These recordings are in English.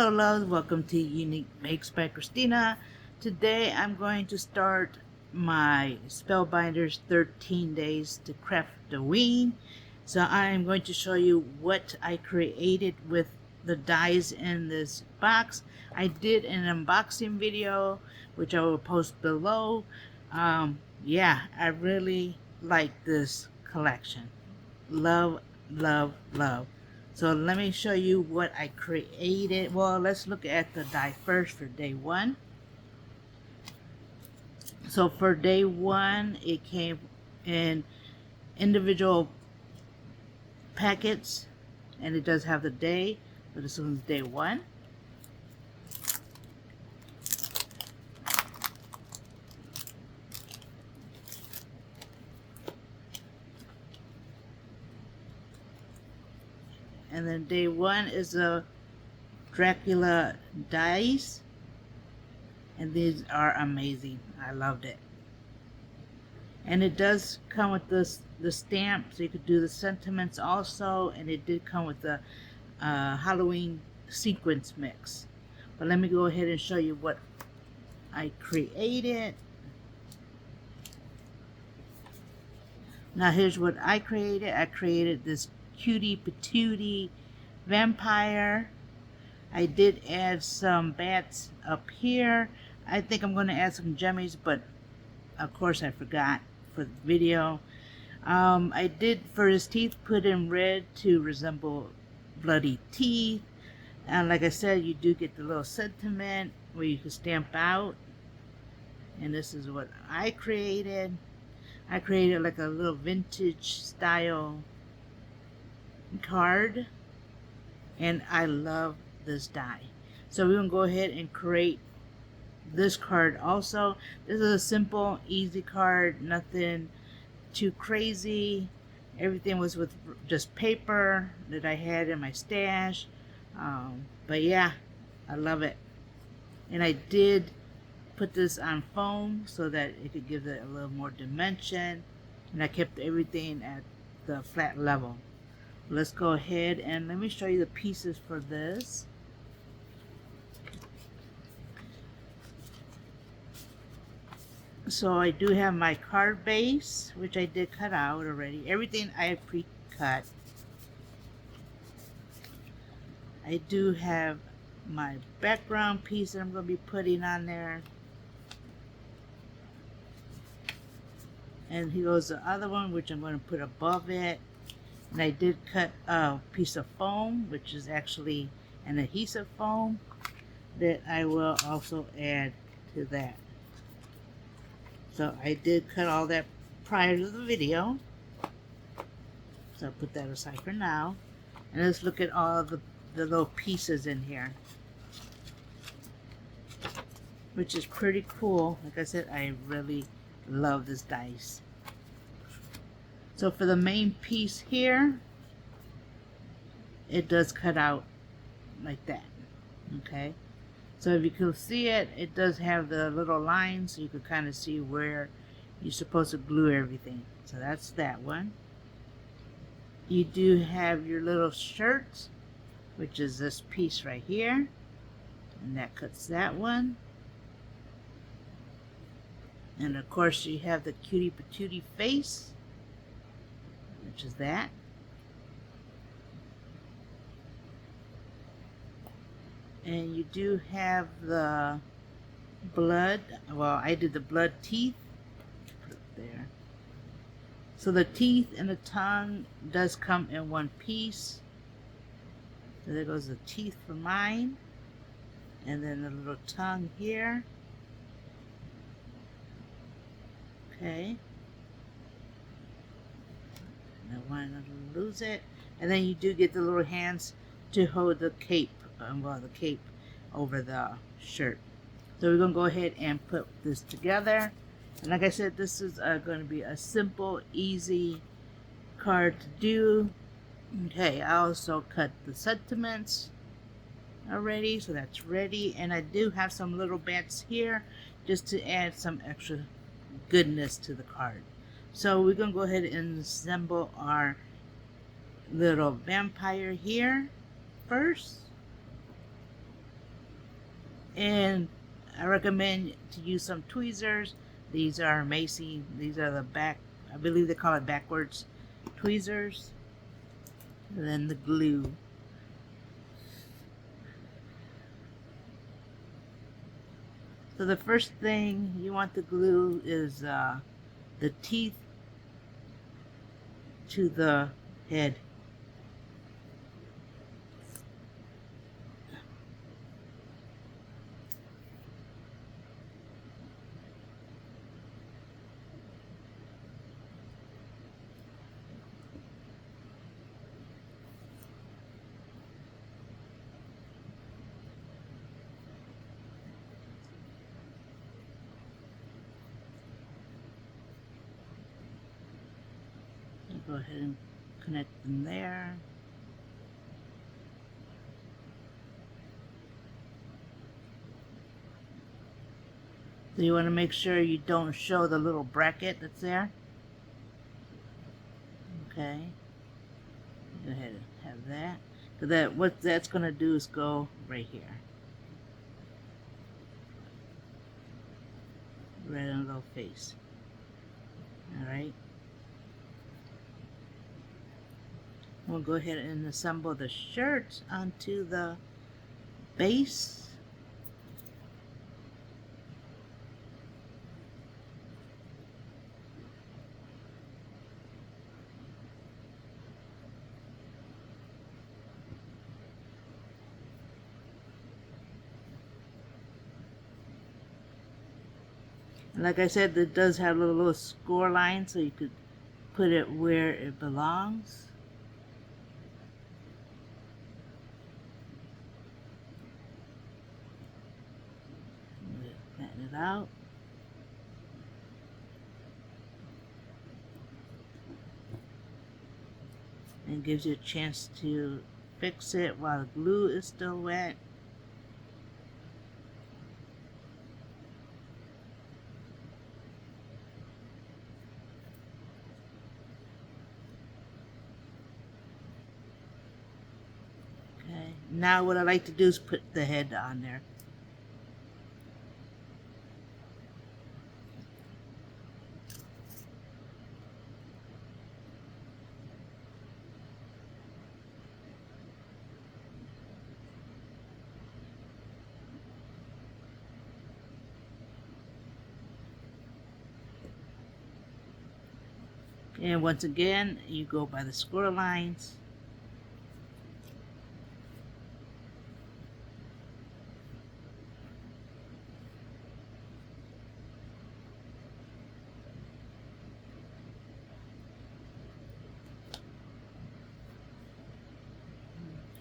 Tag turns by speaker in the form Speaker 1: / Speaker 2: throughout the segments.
Speaker 1: Hello loves, welcome to UniekMakes by Cristina. Today I'm going to start my Spellbinders 13 days to Craftoween. So I'm going to show you what I created with the dies in this box. I did an unboxing video which I will post below. Yeah, I really like this collection. Love, love, love. So let me show you what I created. Well, let's look at the die first for day one. So for day one, it came in individual packets, and it does have the day, but this one's day one. And then day one is a Dracula dice, and these are amazing. I loved it. And it does come with the stamp, so you could do the sentiments also, and it did come with the Halloween sequence mix. But let me go ahead and show you what I created. Now here's what I created. I created this cutie patootie vampire. I did add some bats up here. I think I'm going to add some jummies, but of course I forgot for the video. I did for his teeth put in red to resemble bloody teeth. And like I said, you do get the little sentiment where you can stamp out. And this is what I created. I created like a little vintage style card, and I love this die. So we're gonna go ahead and create this card also. This is a simple, easy card, nothing too crazy. Everything was with just paper that I had in my stash. But yeah, I love it. And I did put this on foam so that it could give it a little more dimension, and I kept everything at the flat level. Let's go ahead and let me show you the pieces for this. So I do have my card base, which I did cut out already. Everything I have pre-cut. I do have my background piece that I'm going to be putting on there. And here goes the other one, which I'm going to put above it. And I did cut a piece of foam, which is actually an adhesive foam, that I will also add to that. So I did cut all that prior to the video. So I'll put that aside for now. And let's look at all the little pieces in here, which is pretty cool. Like I said, I really love this dice. So for the main piece here, it does cut out like that. Okay, so if you can see it, it does have the little lines, so you can kind of see where you're supposed to glue everything. So that's that one. You do have your little shirt, which is this piece right here, and that cuts that one. And of course you have the cutie patootie face, which is that. And you do have the blood. Well, I did the blood teeth. Put it there. So the teeth and the tongue does come in one piece. So there goes the teeth for mine. And then the little tongue here. Okay. I want to lose it. And then you do get the little hands to hold the cape, well, the cape over the shirt. So we're going to go ahead and put this together. And like I said, this is going to be a simple, easy card to do. Okay, I also cut the sentiments already, so that's ready. And I do have some little bats here just to add some extra goodness to the card. So we're going to go ahead and assemble our little vampire here first. And I recommend to use some tweezers. These are Macy. These are the back, I believe they call it backwards tweezers. And then the glue. So the first thing you want to glue is the teeth to the head. Go ahead and connect them there. So you want to make sure you don't show the little bracket that's there. Okay. Go ahead and have that. Because what that's going to do is go right here. Right on the little face. Alright. We'll go ahead and assemble the shirt onto the base. And like I said, it does have a little score line, so you could put it where it belongs. Flatten it out. And gives you a chance to fix it while the glue is still wet. Okay, now what I like to do is put the head on there. And once again, you go by the score lines.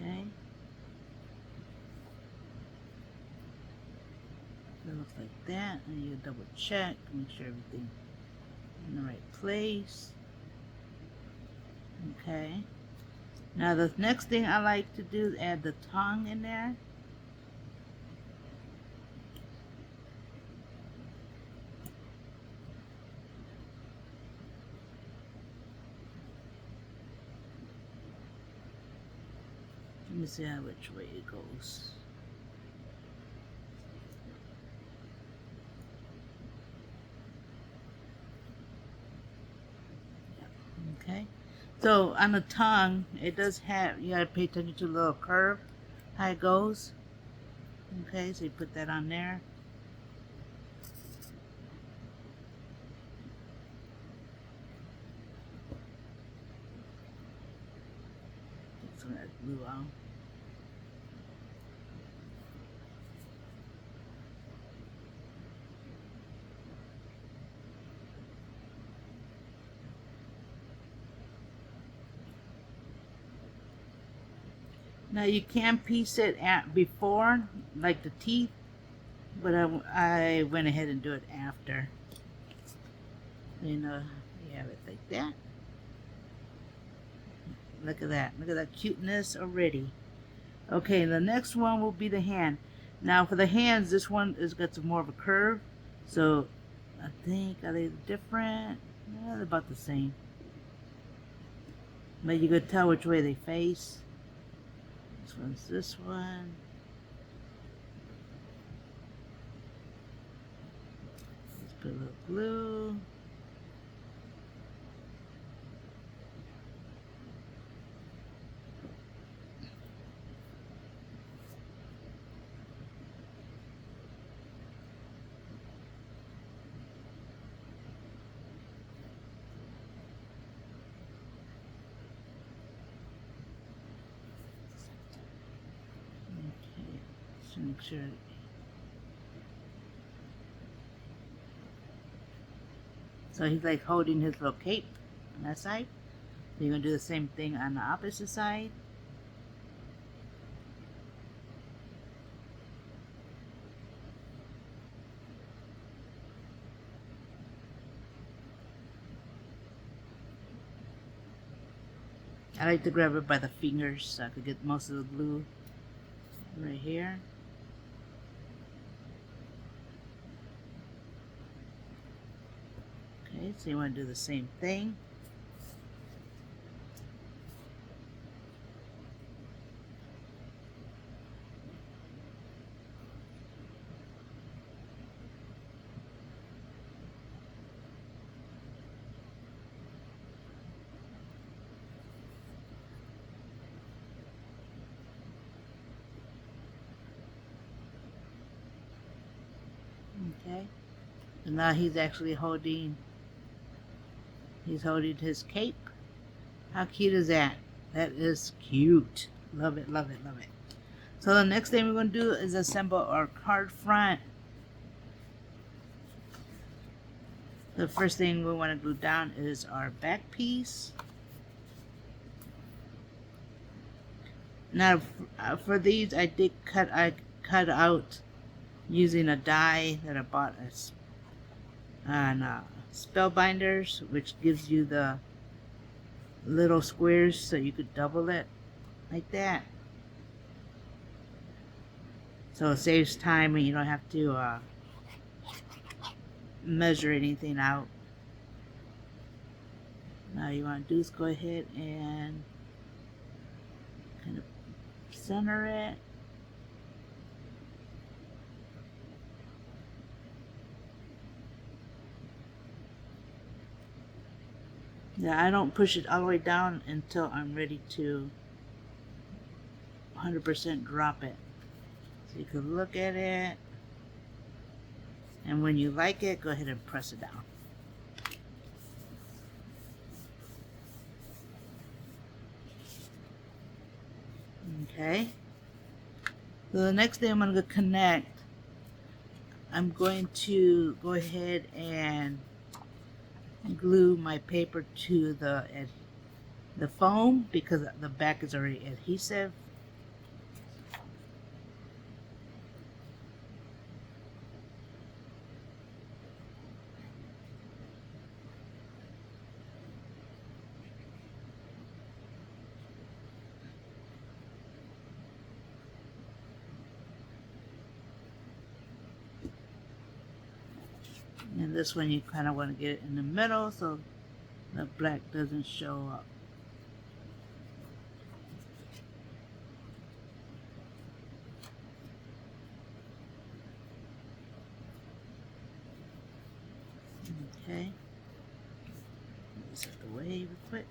Speaker 1: Okay. It looks like that, and you double check, make sure everything in the right place. Okay. Now the next thing I like to do is add the tongue in there. Let me see which way it goes. Okay. So on the tongue, it does have, you gotta pay attention to the little curve, how it goes. Okay, so you put that on there. Take some of that glue out. Now you can piece it at before, like the teeth, but I went ahead and do it after. And you have it like that. Look at that. Look at that cuteness already. Okay, the next one will be the hand. Now for the hands, this one has got some more of a curve. So I think, are they different? Yeah, they're about the same. But you could tell which way they face. This one's this one. Put a little glue. Okay, so make sure. So he's like holding his little cape on that side. So you're gonna do the same thing on the opposite side. I like to grab it by the fingers so I could get most of the glue right here. Okay, so you want to do the same thing. Okay, and now he's actually holding his cape. How cute is that? That is cute. Love it, love it, love it. So the next thing we're going to do is assemble our card front. The first thing we want to glue down is our back piece. Now for these I cut out using a die that I bought on Spellbinders, which gives you the little squares so you could double it like that. So it saves time and you don't have to measure anything out. Now you want to do is go ahead and kind of center it. Yeah, I don't push it all the way down until I'm ready to 100% drop it. So you can look at it, and when you like it, go ahead and press it down. Okay. So the next thing I'm going to connect, I'm going to go ahead and glue my paper to the foam because the back is already adhesive. And this one you kind of want to get it in the middle so the black doesn't show up. Okay. Get this out the way real quick.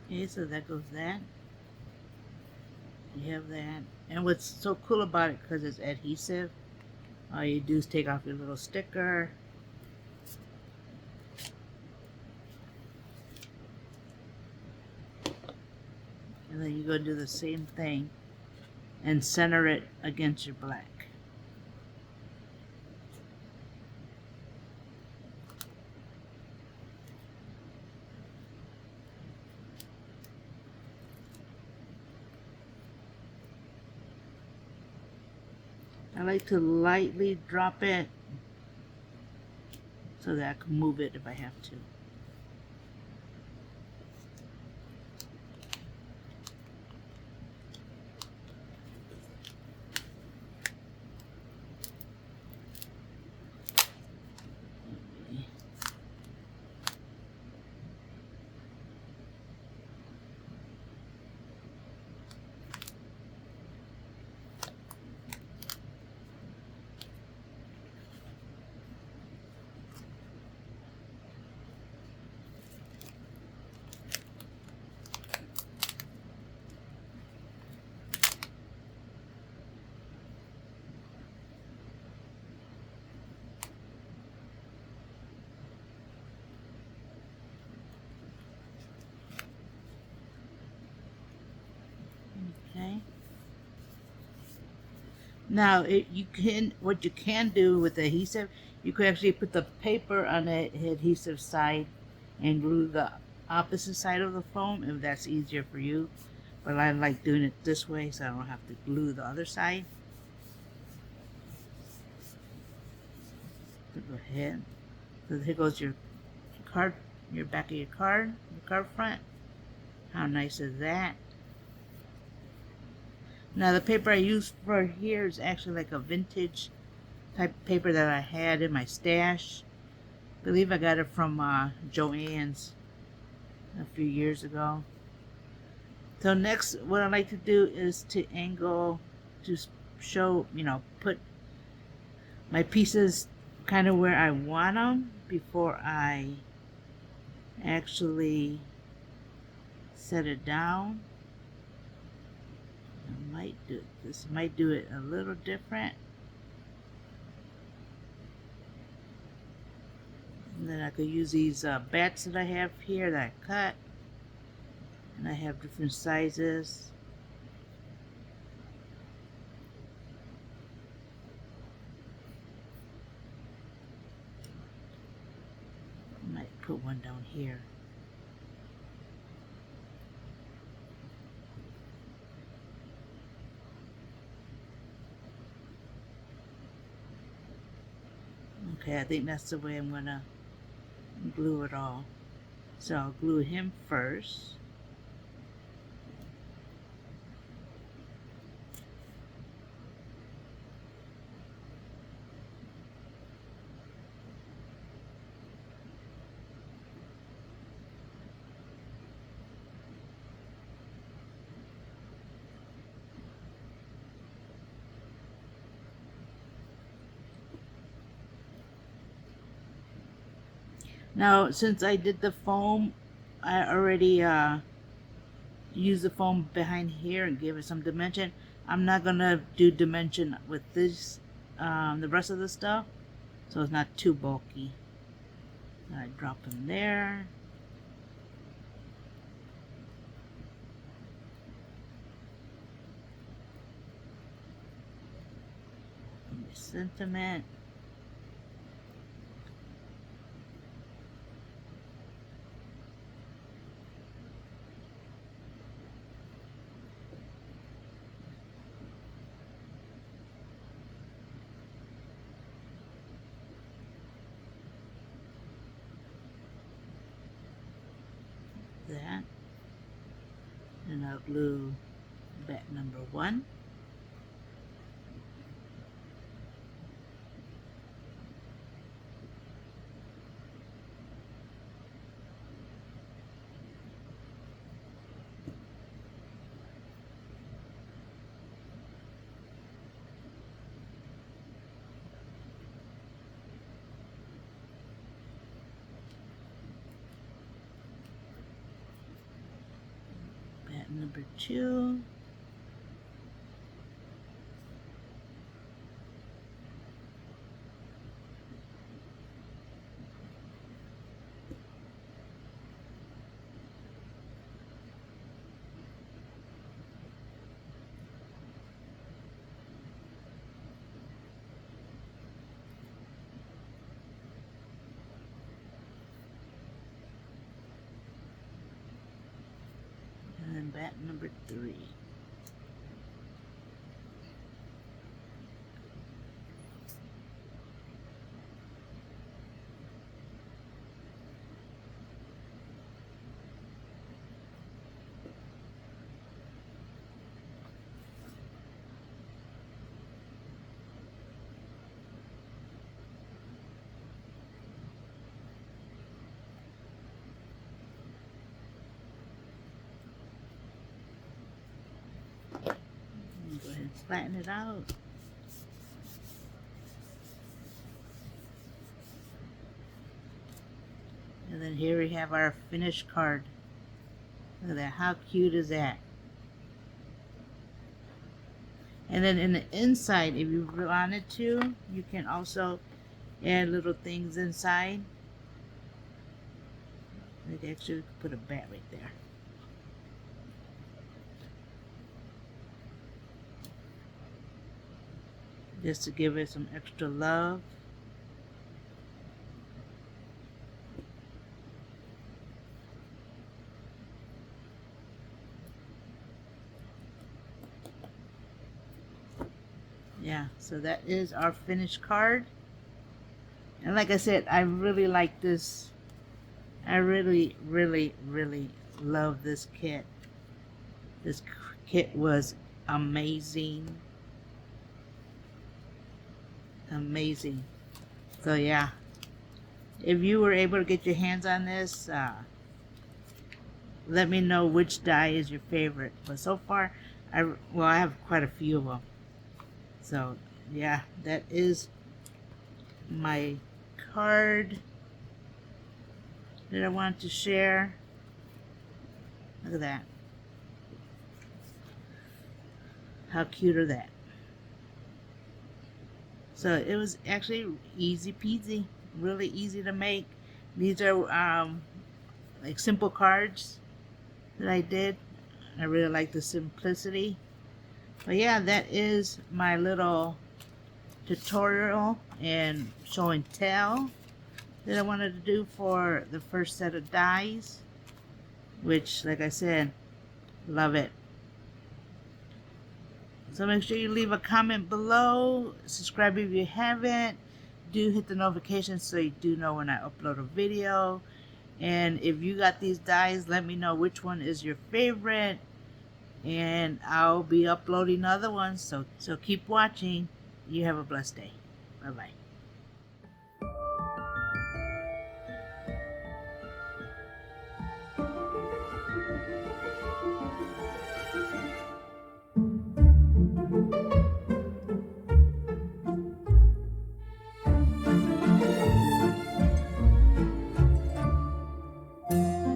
Speaker 1: Okay, so that goes that. You have that. And what's so cool about it, because it's adhesive, all you do is take off your little sticker. And then you go do the same thing and center it against your black. like to lightly drop it so that I can move it if I have to. Okay. Now, what you can do with the adhesive, you could actually put the paper on the adhesive side and glue the opposite side of the foam if that's easier for you. But I like doing it this way so I don't have to glue the other side. So go ahead. So here goes your card, your back of your card front. How nice is that? Now the paper I use for here is actually like a vintage type paper that I had in my stash. I believe I got it from Joann's a few years ago. So next, what I like to do is to angle, to show, put my pieces kind of where I want them before I actually set it down. This might do it a little different. And then I could use these bats that I have here that I cut. And I have different sizes. I might put one down here. Okay, I think that's the way I'm gonna glue it all. So I'll glue him first. Now, since I did the foam, I already used the foam behind here and gave it some dimension. I'm not gonna do dimension with this, the rest of the stuff, so it's not too bulky. I drop them there. Sentiment. That. And I'll glue bat number 1. Bat number 2. And bat number 3. flatten it out. And then here we have our finished card. Look at that, how cute is that? And then in the inside, if you wanted to, you can also add little things inside. We could actually put a bat right there. Just to give it some extra love. Yeah, so that is our finished card. And like I said, I really like this. I really, really, really love this kit. This kit was amazing. Amazing. So yeah, if you were able to get your hands on this, let me know which die is your favorite. But so far, I have quite a few of them. So yeah, that is my card that I wanted to share. Look at that. How cute are that? So it was actually easy peasy, really easy to make. These are like simple cards that I did. I really like the simplicity. But yeah, that is my little tutorial and show and tell that I wanted to do for the first set of dies, which, like I said, love it. So make sure you leave a comment below, subscribe if you haven't, do hit the notifications so you do know when I upload a video. And if you got these dies, let me know which one is your favorite, and I'll be uploading other ones. So keep watching. You have a blessed day. Bye bye.